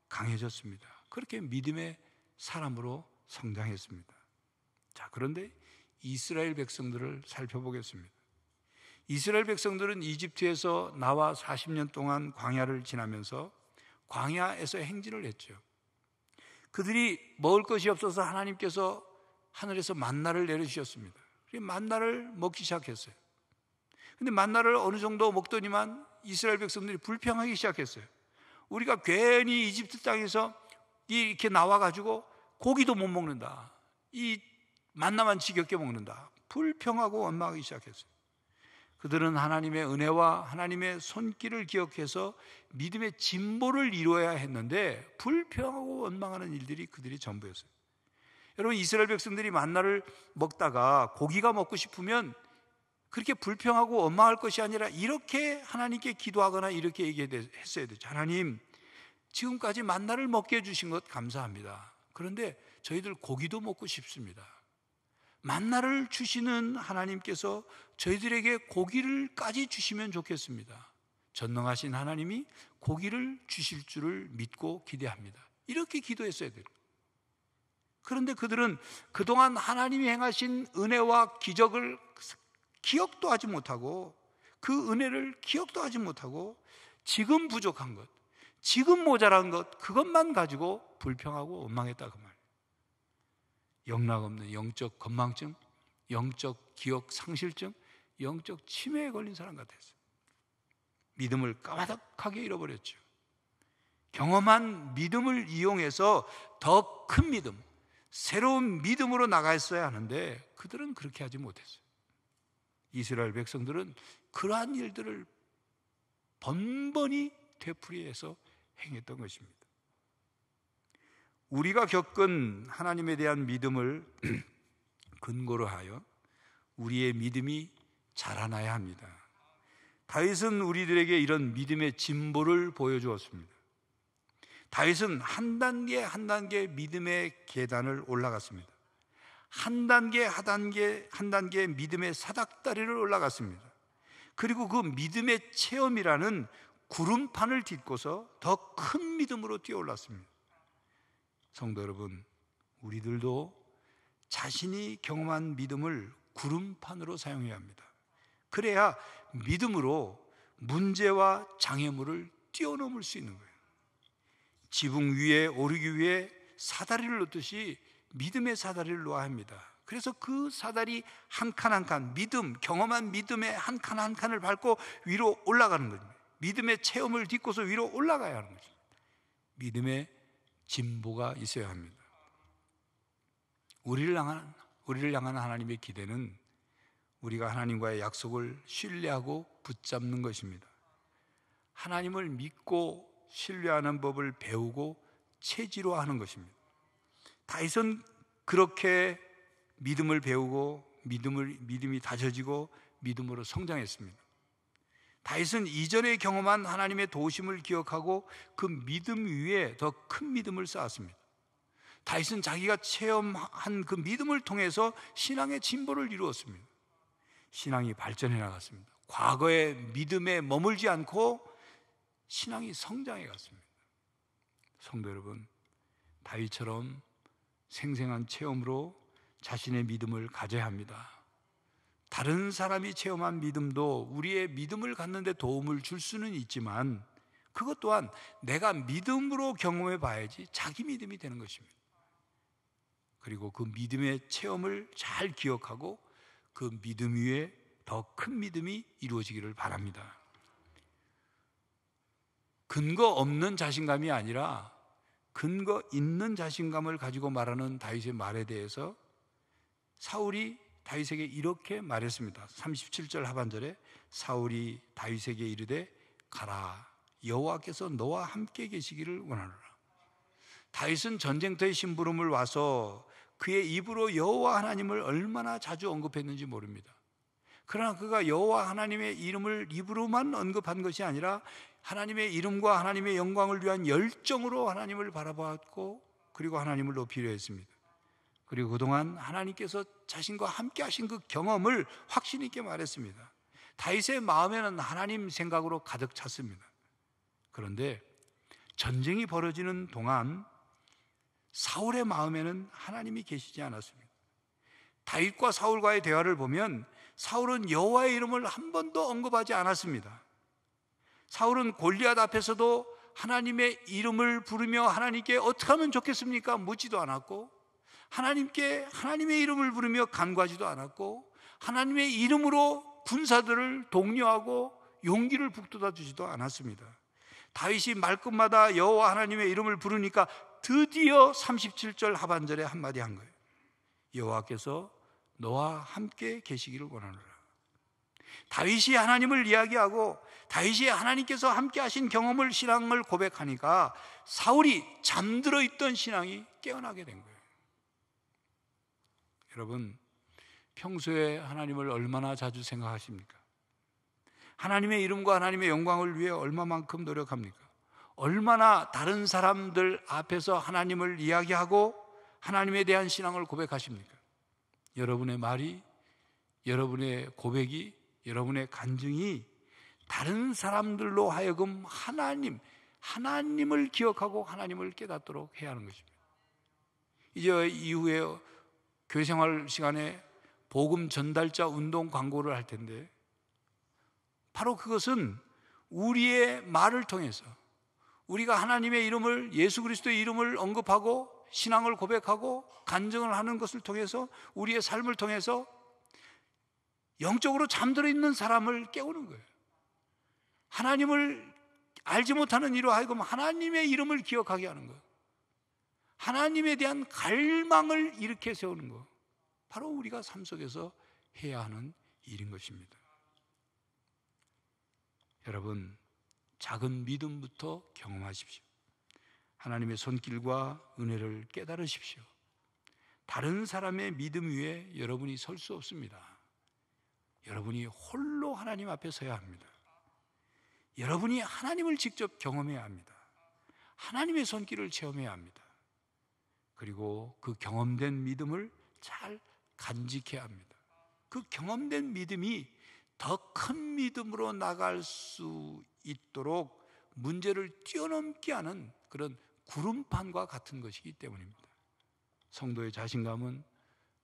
Speaker 3: 강해졌습니다. 그렇게 믿음의 사람으로 성장했습니다. 자, 그런데 이스라엘 백성들을 살펴보겠습니다. 이스라엘 백성들은 이집트에서 나와 40년 동안 광야를 지나면서 광야에서 행진을 했죠. 그들이 먹을 것이 없어서 하나님께서 하늘에서 만나를 내려주셨습니다. 만나를 먹기 시작했어요. 근데 만나를 어느 정도 먹더니만 이스라엘 백성들이 불평하기 시작했어요. 우리가 괜히 이집트 땅에서 이렇게 나와가지고 고기도 못 먹는다, 이 만나만 지겹게 먹는다, 불평하고 원망하기 시작했어요. 그들은 하나님의 은혜와 하나님의 손길을 기억해서 믿음의 진보를 이루어야 했는데 불평하고 원망하는 일들이 그들이 전부였어요. 여러분, 이스라엘 백성들이 만나를 먹다가 고기가 먹고 싶으면 그렇게 불평하고 원망할 것이 아니라 이렇게 하나님께 기도하거나 이렇게 얘기했어야 되죠. 하나님, 지금까지 만나를 먹게 해주신 것 감사합니다. 그런데 저희들 고기도 먹고 싶습니다. 만나를 주시는 하나님께서 저희들에게 고기를까지 주시면 좋겠습니다. 전능하신 하나님이 고기를 주실 줄을 믿고 기대합니다. 이렇게 기도했어야 돼요. 그런데 그들은 그동안 하나님이 행하신 은혜와 기적을 기억도 하지 못하고 그 은혜를 기억도 하지 못하고 지금 부족한 것, 지금 모자란 것, 그것만 가지고 불평하고 원망했다 그 말이에요. 영락없는 영적 건망증, 영적 기억 상실증, 영적 치매에 걸린 사람 같았어요. 믿음을 까마득하게 잃어버렸죠. 경험한 믿음을 이용해서 더 큰 믿음, 새로운 믿음으로 나갔어야 하는데 그들은 그렇게 하지 못했어요. 이스라엘 백성들은 그러한 일들을 번번이 되풀이해서 행했던 것입니다. 우리가 겪은 하나님에 대한 믿음을 근거로 하여 우리의 믿음이 자라나야 합니다. 다윗은 우리들에게 이런 믿음의 진보를 보여주었습니다. 다윗은 한 단계 믿음의 계단을 올라갔습니다. 한 단계 믿음의 사닥다리를 올라갔습니다. 그리고 그 믿음의 체험이라는 구름판을 딛고서 더 큰 믿음으로 뛰어올랐습니다. 성도 여러분, 우리들도 자신이 경험한 믿음을 구름판으로 사용해야 합니다. 그래야 믿음으로 문제와 장애물을 뛰어넘을 수 있는 거예요. 지붕 위에 오르기 위해 사다리를 놓듯이 믿음의 사다리를 놓아야 합니다. 그래서 그 사다리 한 칸 한 칸, 믿음, 경험한 믿음의 한 칸 한 칸을 밟고 위로 올라가는 겁니다. 믿음의 체험을 딛고서 위로 올라가야 하는 거죠. 믿음의 진보가 있어야 합니다. 우리를 향한 하나님의 기대는 우리가 하나님과의 약속을 신뢰하고 붙잡는 것입니다. 하나님을 믿고 신뢰하는 법을 배우고 체질화하는 것입니다. 다윗은 그렇게 믿음을 배우고 믿음이 다져지고 믿음으로 성장했습니다. 다윗은 이전에 경험한 하나님의 도우심을 기억하고 그 믿음 위에 더 큰 믿음을 쌓았습니다. 다윗은 자기가 체험한 그 믿음을 통해서 신앙의 진보를 이루었습니다. 신앙이 발전해 나갔습니다. 과거의 믿음에 머물지 않고 신앙이 성장해 갔습니다. 성도 여러분, 다윗처럼 생생한 체험으로 자신의 믿음을 가져야 합니다. 다른 사람이 체험한 믿음도 우리의 믿음을 갖는 데 도움을 줄 수는 있지만 그것 또한 내가 믿음으로 경험해 봐야지 자기 믿음이 되는 것입니다. 그리고 그 믿음의 체험을 잘 기억하고 그 믿음 위에 더 큰 믿음이 이루어지기를 바랍니다. 근거 없는 자신감이 아니라 근거 있는 자신감을 가지고 말하는 다윗의 말에 대해서 사울이 다윗에게 이렇게 말했습니다. 37절 하반절에 사울이 다윗에게 이르되 가라, 여호와께서 너와 함께 계시기를 원하노라. 다윗은 전쟁터에 심부름을 와서 그의 입으로 여호와 하나님을 얼마나 자주 언급했는지 모릅니다. 그러나 그가 여호와 하나님의 이름을 입으로만 언급한 것이 아니라 하나님의 이름과 하나님의 영광을 위한 열정으로 하나님을 바라보았고 그리고 하나님을 높이려 했습니다. 그리고 그동안 하나님께서 자신과 함께 하신 그 경험을 확신 있게 말했습니다. 다윗의 마음에는 하나님 생각으로 가득 찼습니다. 그런데 전쟁이 벌어지는 동안 사울의 마음에는 하나님이 계시지 않았습니다. 다윗과 사울과의 대화를 보면 사울은 여호와의 이름을 한 번도 언급하지 않았습니다. 사울은 골리앗 앞에서도 하나님의 이름을 부르며 하나님께 어떻게 하면 좋겠습니까? 묻지도 않았고, 하나님께 하나님의 이름을 부르며 간구하지도 않았고, 하나님의 이름으로 군사들을 독려하고 용기를 북돋아 주지도 않았습니다. 다윗이 말끝마다 여호와 하나님의 이름을 부르니까 드디어 37절 하반절에 한마디 한 거예요. 여호와께서 너와 함께 계시기를 원하노라. 다윗이 하나님을 이야기하고 다윗이 하나님께서 함께 하신 경험을, 신앙을 고백하니까 사울이 잠들어 있던 신앙이 깨어나게 된 거예요. 여러분, 평소에 하나님을 얼마나 자주 생각하십니까? 하나님의 이름과 하나님의 영광을 위해 얼마만큼 노력합니까? 얼마나 다른 사람들 앞에서 하나님을 이야기하고 하나님에 대한 신앙을 고백하십니까? 여러분의 말이, 여러분의 고백이, 여러분의 간증이 다른 사람들로 하여금 하나님을 기억하고 하나님을 깨닫도록 해야 하는 것입니다. 이제 이후에 교회 생활 시간에 복음 전달자 운동 광고를 할 텐데 바로 그것은 우리의 말을 통해서 우리가 하나님의 이름을, 예수 그리스도의 이름을 언급하고 신앙을 고백하고 간증을 하는 것을 통해서 우리의 삶을 통해서 영적으로 잠들어 있는 사람을 깨우는 거예요. 하나님을 알지 못하는 이로 하여금 하나님의 이름을 기억하게 하는 거예요. 하나님에 대한 갈망을 일으켜 세우는 거, 바로 우리가 삶 속에서 해야 하는 일인 것입니다. 여러분, 작은 믿음부터 경험하십시오. 하나님의 손길과 은혜를 깨달으십시오. 다른 사람의 믿음 위에 여러분이 설 수 없습니다. 여러분이 홀로 하나님 앞에 서야 합니다. 여러분이 하나님을 직접 경험해야 합니다. 하나님의 손길을 체험해야 합니다. 그리고 그 경험된 믿음을 잘 간직해야 합니다. 그 경험된 믿음이 더 큰 믿음으로 나갈 수 있도록 문제를 뛰어넘게 하는 그런 구름판과 같은 것이기 때문입니다. 성도의 자신감은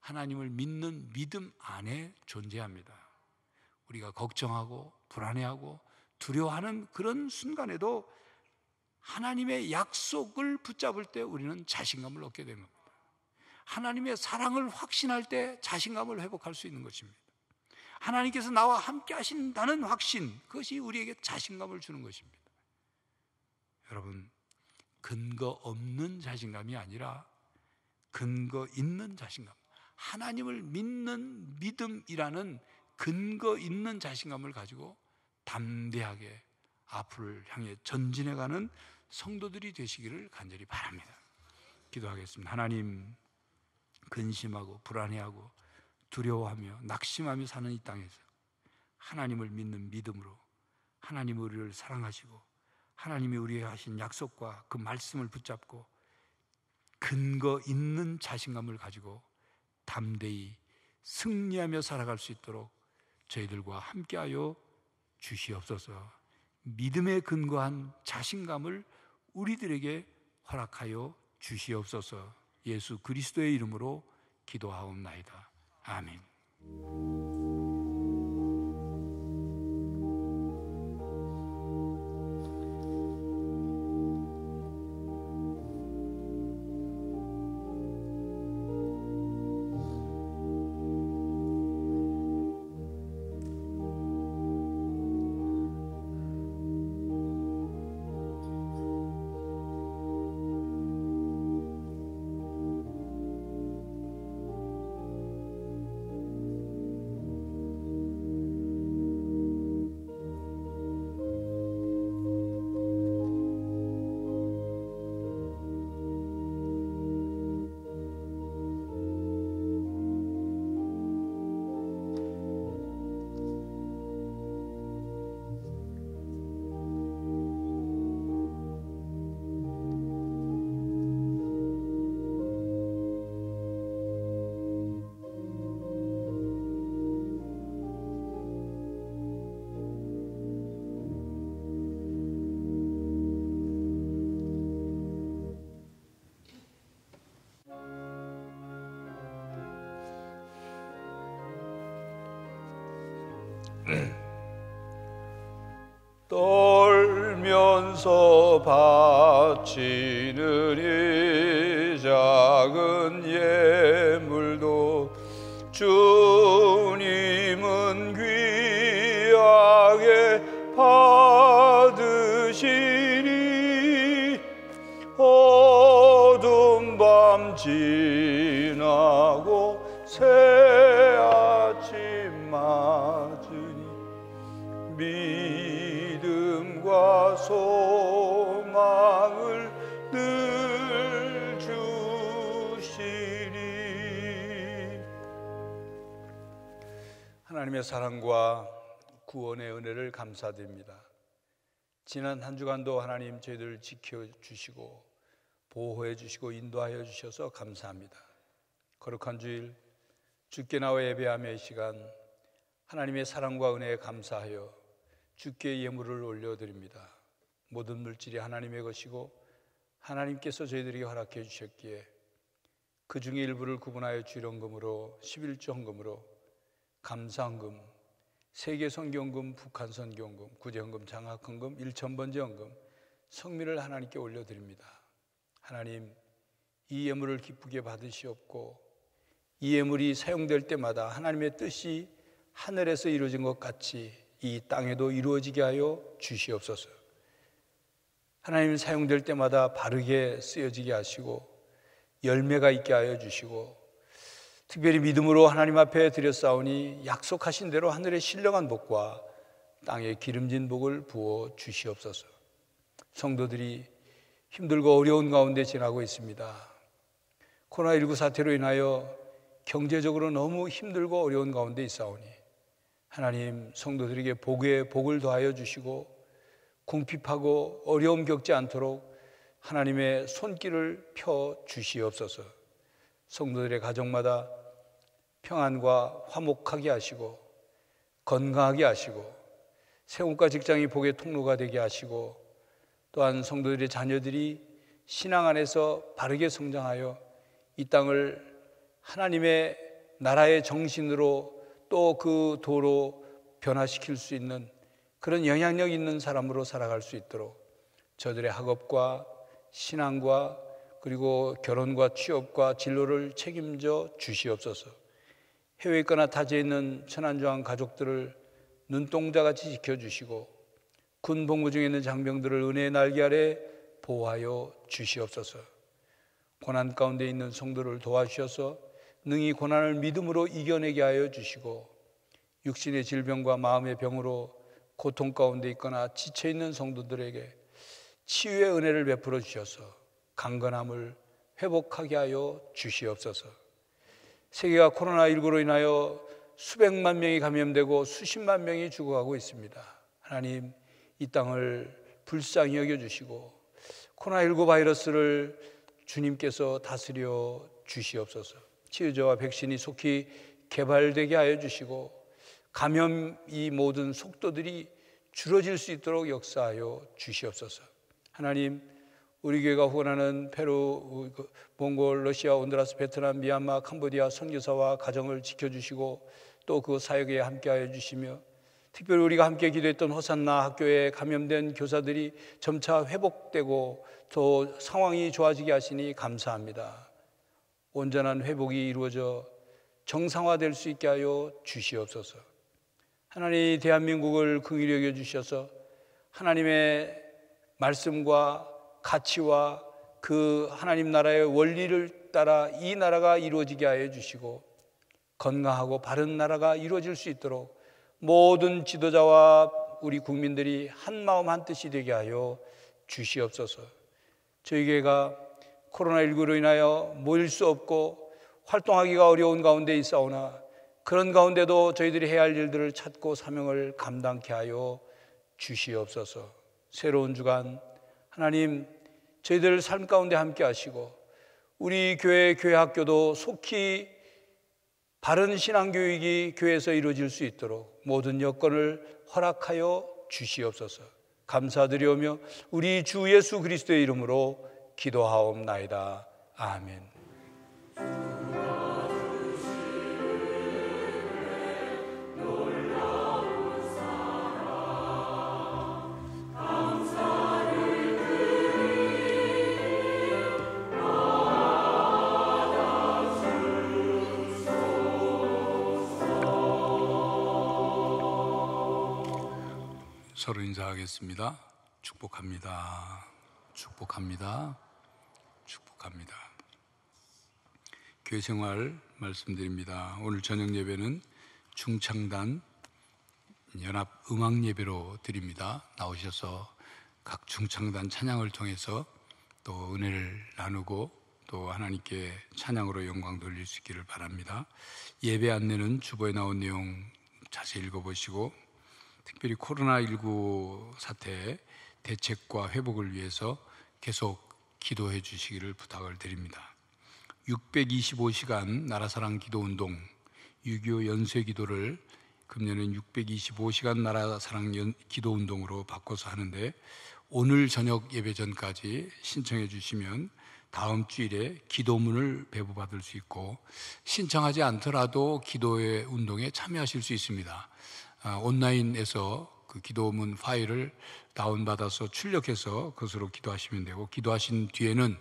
Speaker 3: 하나님을 믿는 믿음 안에 존재합니다. 우리가 걱정하고 불안해하고 두려워하는 그런 순간에도 하나님의 약속을 붙잡을 때 우리는 자신감을 얻게 되는 겁니다. 하나님의 사랑을 확신할 때 자신감을 회복할 수 있는 것입니다. 하나님께서 나와 함께 하신다는 확신, 그것이 우리에게 자신감을 주는 것입니다. 여러분, 근거 없는 자신감이 아니라 근거 있는 자신감, 하나님을 믿는 믿음이라는 근거 있는 자신감을 가지고 담대하게 앞을 향해 전진해가는 성도들이 되시기를 간절히 바랍니다. 기도하겠습니다. 하나님, 근심하고 불안해하고 두려워하며 낙심하며 사는 이 땅에서 하나님을 믿는 믿음으로 하나님이 우리를 사랑하시고 하나님이 우리에게 하신 약속과 그 말씀을 붙잡고 근거 있는 자신감을 가지고 담대히 승리하며 살아갈 수 있도록 저희들과 함께하여 주시옵소서. 믿음에 근거한 자신감을 우리들에게 허락하여 주시옵소서. 예수 그리스도의 이름으로 기도하옵나이다. 아멘.
Speaker 4: 떨면서 바치는 이 작은 예물도 주님은 귀하게 받으시리. 어두운 밤 지나고 새 아침 맞으니 믿음과 소망을 늘 주시리. 하나님의 사랑과 구원의 은혜를 감사드립니다. 지난 한 주간도 하나님 저희들을 지켜주시고 보호해 주시고 인도하여 주셔서 감사합니다. 거룩한 주일 주께 나와 예배함의 시간, 하나님의 사랑과 은혜에 감사하여 주께 예물을 올려드립니다. 모든 물질이 하나님의 것이고 하나님께서 저희들에게 허락해 주셨기에 그 중에 일부를 구분하여 주일헌금으로 11조 헌금으로 감사헌금, 세계선교헌금, 북한선교헌금, 구제헌금, 장학헌금, 일천번제헌금, 성미를 하나님께 올려드립니다. 하나님, 이 예물을 기쁘게 받으시옵고 이 예물이 사용될 때마다 하나님의 뜻이 하늘에서 이루어진 것 같이 이 땅에도 이루어지게 하여 주시옵소서. 하나님, 사용될 때마다 바르게 쓰여지게 하시고 열매가 있게 하여 주시고 특별히 믿음으로 하나님 앞에 드렸사오니 약속하신 대로 하늘의 신령한 복과 땅의 기름진 복을 부어 주시옵소서. 성도들이 힘들고 어려운 가운데 지나고 있습니다. 코로나19 사태로 인하여 경제적으로 너무 힘들고 어려운 가운데 있사오니 하나님, 성도들에게 복에 복을 더하여 주시고 궁핍하고 어려움 겪지 않도록 하나님의 손길을 펴 주시옵소서. 성도들의 가정마다 평안과 화목하게 하시고 건강하게 하시고 세움과 직장이 복의 통로가 되게 하시고 또한 성도들의 자녀들이 신앙 안에서 바르게 성장하여 이 땅을 하나님의 나라의 정신으로 또 그 도로 변화시킬 수 있는 그런 영향력 있는 사람으로 살아갈 수 있도록 저들의 학업과 신앙과 그리고 결혼과 취업과 진로를 책임져 주시옵소서. 해외에 있거나 타지에 있는 천안중앙 가족들을 눈동자같이 지켜주시고 군 복무 중에 있는 장병들을 은혜의 날개 아래 보호하여 주시옵소서. 고난 가운데 있는 성도를 도와주셔서 능히 고난을 믿음으로 이겨내게 하여 주시고 육신의 질병과 마음의 병으로 고통 가운데 있거나 지쳐있는 성도들에게 치유의 은혜를 베풀어 주셔서 강건함을 회복하게 하여 주시옵소서. 세계가 코로나19로 인하여 수백만 명이 감염되고 수십만 명이 죽어가고 있습니다. 하나님, 이 땅을 불쌍히 여겨주시고 코로나19 바이러스를 주님께서 다스려 주시옵소서. 치료제와 백신이 속히 개발되게 하여 주시고 감염 이 모든 속도들이 줄어질 수 있도록 역사하여 주시옵소서. 하나님, 우리 교회가 후원하는 페루, 몽골, 러시아, 온두라스, 베트남, 미얀마, 캄보디아 선교사와 가정을 지켜주시고 또 그 사역에 함께하여 주시며 특별히 우리가 함께 기도했던 호산나 학교에 감염된 교사들이 점차 회복되고 더 상황이 좋아지게 하시니 감사합니다. 온전한 회복이 이루어져 정상화될 수 있게 하여 주시옵소서. 하나님, 대한민국을 긍휼히 여겨주셔서 하나님의 말씀과 가치와 그 하나님 나라의 원리를 따라 이 나라가 이루어지게 하여 주시고 건강하고 바른 나라가 이루어질 수 있도록 모든 지도자와 우리 국민들이 한 마음 한 뜻이 되게 하여 주시옵소서. 저희 교회가 코로나19로 인하여 모일 수 없고 활동하기가 어려운 가운데 있사오나 그런 가운데도 저희들이 해야 할 일들을 찾고 사명을 감당케 하여 주시옵소서. 새로운 주간 하나님, 저희들 삶 가운데 함께 하시고 우리 교회 학교도 속히 바른 신앙교육이 교회에서 이루어질 수 있도록 모든 여건을 허락하여 주시옵소서. 감사드리오며 우리 주 예수 그리스도의 이름으로 기도하옵나이다. 아멘.
Speaker 3: 서로 인사하겠습니다. 축복합니다. 축복합니다. 축복합니다. 교회 생활 말씀드립니다. 오늘 저녁 예배는 중창단 연합 음악 예배로 드립니다. 나오셔서 각 중창단 찬양을 통해서 또 은혜를 나누고 또 하나님께 찬양으로 영광 돌릴 수 있기를 바랍니다. 예배 안내는 주보에 나온 내용 자세히 읽어보시고 특별히 코로나19 사태의 대책과 회복을 위해서 계속 기도해 주시기를 부탁을 드립니다. 625시간 나라사랑 기도운동 6.25 연쇄기도를 금년엔 625시간 나라사랑 기도운동으로 바꿔서 하는데 오늘 저녁 예배 전까지 신청해 주시면 다음 주일에 기도문을 배부받을 수 있고 신청하지 않더라도 기도의 운동에 참여하실 수 있습니다. 온라인에서 그 기도문 파일을 다운받아서 출력해서 그것으로 기도하시면 되고 기도하신 뒤에는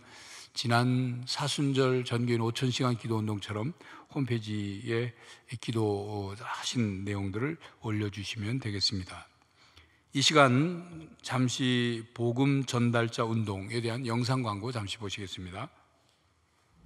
Speaker 3: 지난 사순절 전교인 5,000시간 기도운동처럼 홈페이지에 기도하신 내용들을 올려주시면 되겠습니다. 이 시간 잠시 복음 전달자 운동에 대한 영상 광고 잠시 보시겠습니다.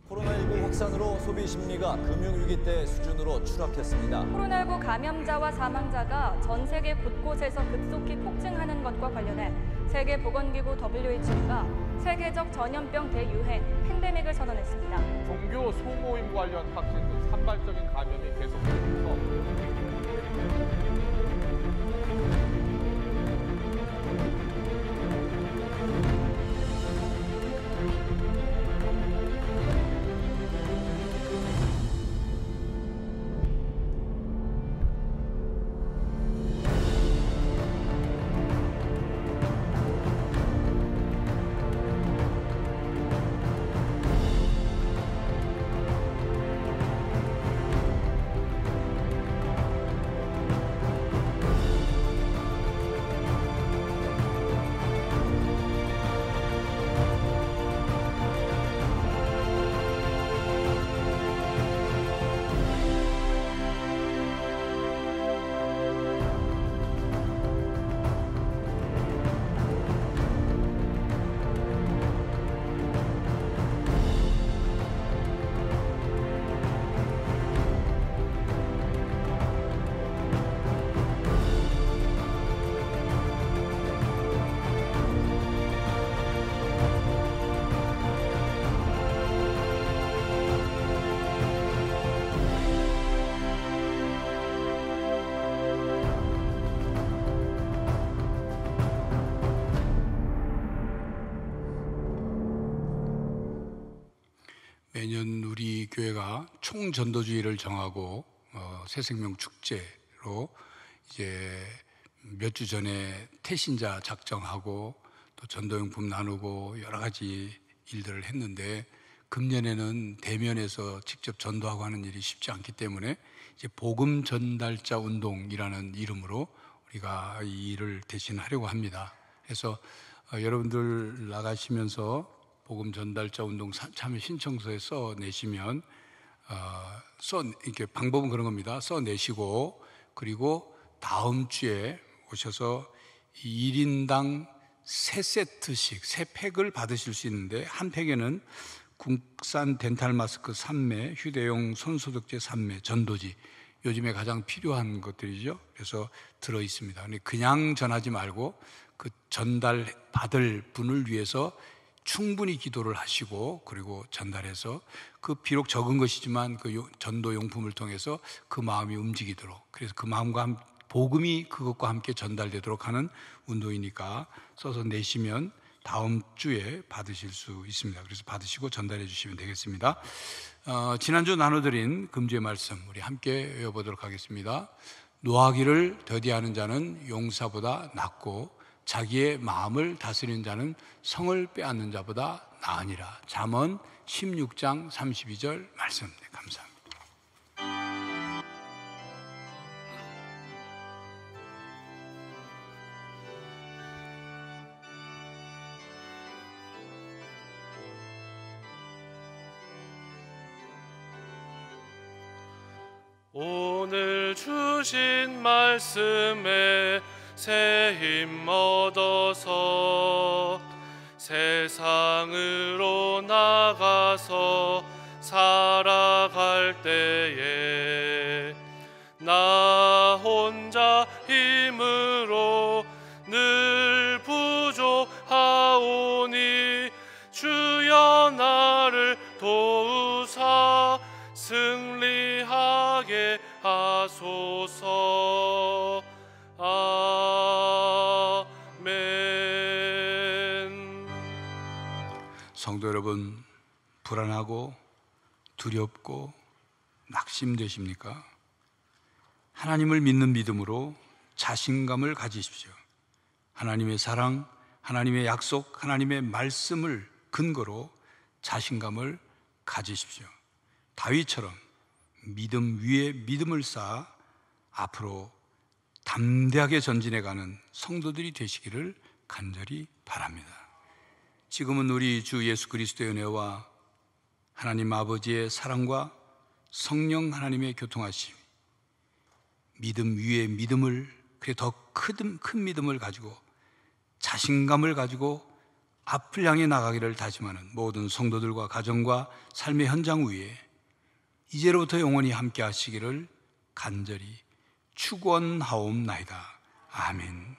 Speaker 5: 코로나19 확산으로 소비 심리가 금융위기 때 수준으로 추락했습니다.
Speaker 6: 코로나19 감염자와 사망자가 전 세계 곳곳에서 급속히 폭증하는 것과 관련해 세계보건기구 WHO가 세계적 전염병 대유행, 팬데믹을 선언했습니다.
Speaker 7: 종교 소모임 관련 확진 등 산발적인 감염이 계속되면서
Speaker 3: 교회가 총전도주의를 정하고 새생명 축제로 이제 몇 주 전에 태신자 작정하고 또 전도용품 나누고 여러 가지 일들을 했는데, 금년에는 대면에서 직접 전도하고 하는 일이 쉽지 않기 때문에 이제 복음 전달자 운동이라는 이름으로 우리가 이 일을 대신하려고 합니다. 그래서 여러분들 나가시면서 복음 전달자 운동 참여 신청서에 써 내시면 이렇게 방법은 그런 겁니다. 써 내시고, 그리고 다음 주에 오셔서 1인당 3세트씩 3팩을 받으실 수 있는데, 한 팩에는 국산 덴탈 마스크 3매, 휴대용 손소독제 3매, 전도지, 요즘에 가장 필요한 것들이죠. 그래서 들어 있습니다. 그냥 전하지 말고 그 전달 받을 분을 위해서 충분히 기도를 하시고, 그리고 전달해서 그 비록 적은 것이지만 그 전도 용품을 통해서 그 마음이 움직이도록, 그래서 그 마음과 복음이 그것과 함께 전달되도록 하는 운동이니까 써서 내시면 다음 주에 받으실 수 있습니다. 그래서 받으시고 전달해 주시면 되겠습니다. 지난주 나눠드린 금주의 말씀 우리 함께 외워보도록 하겠습니다. 노하기를 더디하는 자는 용사보다 낫고 자기의 마음을 다스리는 자는 성을 빼앗는 자보다 나으니라. 잠언 16장 32절 말씀. 네, 감사합니다.
Speaker 1: 오늘 주신 말씀에 새 힘 얻어서 세상으로 나가서 살아갈 때에 나 혼자 힘으로 늘 부족하오니 주여 나를 도우사 승리하게 하소서. 아멘.
Speaker 3: 성도 여러분, 불안하고 두렵고 낙심되십니까? 하나님을 믿는 믿음으로 자신감을 가지십시오. 하나님의 사랑, 하나님의 약속, 하나님의 말씀을 근거로 자신감을 가지십시오. 다윗처럼 믿음 위에 믿음을 쌓아 앞으로 담대하게 전진해가는 성도들이 되시기를 간절히 바랍니다. 지금은 우리 주 예수 그리스도의 은혜와 하나님 아버지의 사랑과 성령 하나님의 교통하심, 믿음 위에 믿음을, 그래 더 큰 믿음을 가지고 자신감을 가지고 앞을 향해 나가기를 다짐하는 모든 성도들과 가정과 삶의 현장 위에 이제로부터 영원히 함께 하시기를 간절히 축원하옵나이다. 아멘.